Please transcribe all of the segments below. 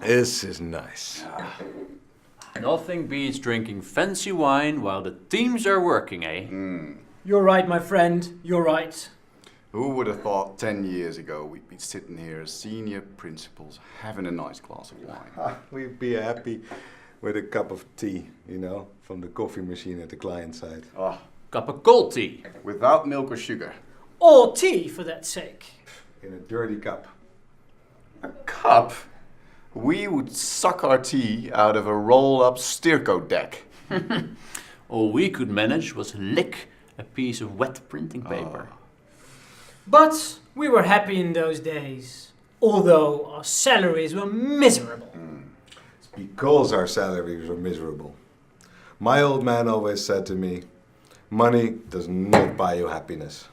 This is nice. Nothing beats drinking fancy wine while the teams are working, eh? You're right, my friend. You're right. Who would have thought 10 years ago we'd be sitting here as senior principals having a nice glass of wine? We'd be happy with a cup of tea, from the coffee machine at the client side. Cup of cold tea. Without milk or sugar. Or tea, for that sake. In a dirty cup. A cup? We would suck our tea out of a roll-up Steerco deck. All we could manage was lick a piece of wet printing paper. But we were happy in those days, although our salaries were miserable. It's because our salaries were miserable. My old man always said to me, money does not buy you happiness.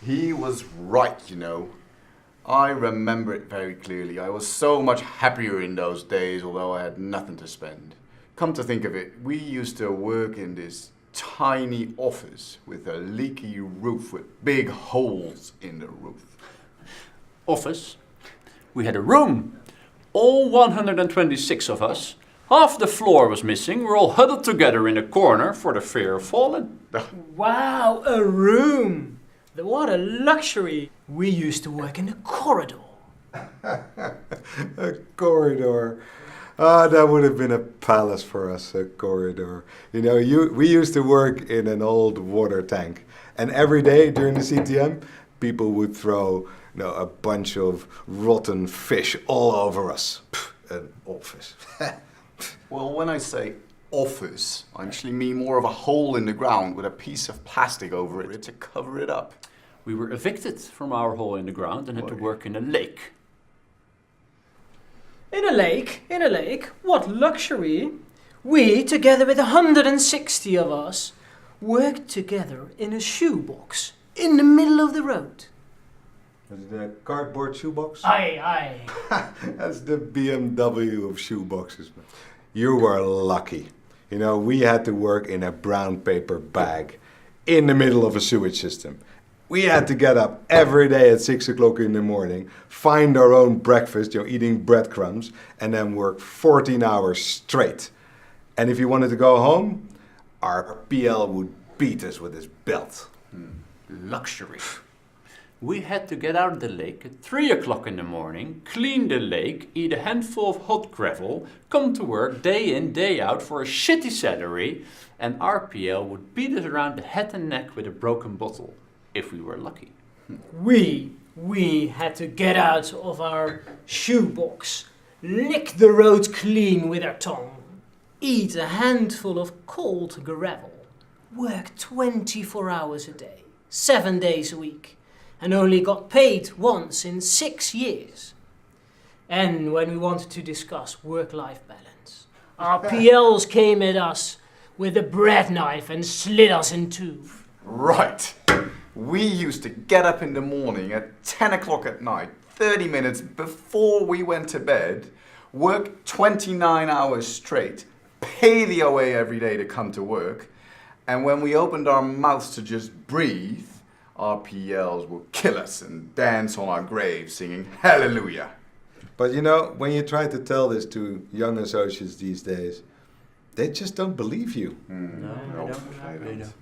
He was right, I remember it very clearly. I was so much happier in those days, although I had nothing to spend. Come to think of it, we used to work in this tiny office with a leaky roof with big holes in the roof. Office? We had a room. All 126 of us. Half the floor was missing. We're all huddled together in a corner for the fear of falling. Wow, a room! What a luxury! We used to work in the corridor. A corridor. That would have been a palace for us, a corridor. We used to work in an old water tank. And every day during the CTM, people would throw a bunch of rotten fish all over us. An office. Well, when I say office, I actually mean more of a hole in the ground with a piece of plastic over it to cover it up. We were evicted from our hole in the ground and had to work in a lake. In a lake, what luxury! We, together with 160 of us, worked together in a shoebox in the middle of the road. Was it a cardboard shoebox? Aye. That's the BMW of shoeboxes. You were lucky. We had to work in a brown paper bag in the middle of a sewage system. We had to get up every day at 6 o'clock in the morning, find our own breakfast, eating breadcrumbs, and then work 14 hours straight. And if you wanted to go home, our PL would beat us with his belt. Luxury. We had to get out of the lake at 3 o'clock in the morning, clean the lake, eat a handful of hot gravel, come to work day in, day out for a shitty salary, and our PL would beat us around the head and neck with a broken bottle. If we were lucky. We had to get out of our shoebox, lick the road clean with our tongue, eat a handful of cold gravel, work 24 hours a day, 7 days a week, and only got paid once in 6 years. And when we wanted to discuss work-life balance, our PLs came at us with a bread knife and slit us in two. Right. We used to get up in the morning at 10 o'clock at night, 30 minutes before we went to bed, work 29 hours straight, pay the OA every day to come to work, and when we opened our mouths to just breathe, our PLs would kill us and dance on our graves singing hallelujah. But when you try to tell this to young associates these days, they just don't believe you. No, they don't.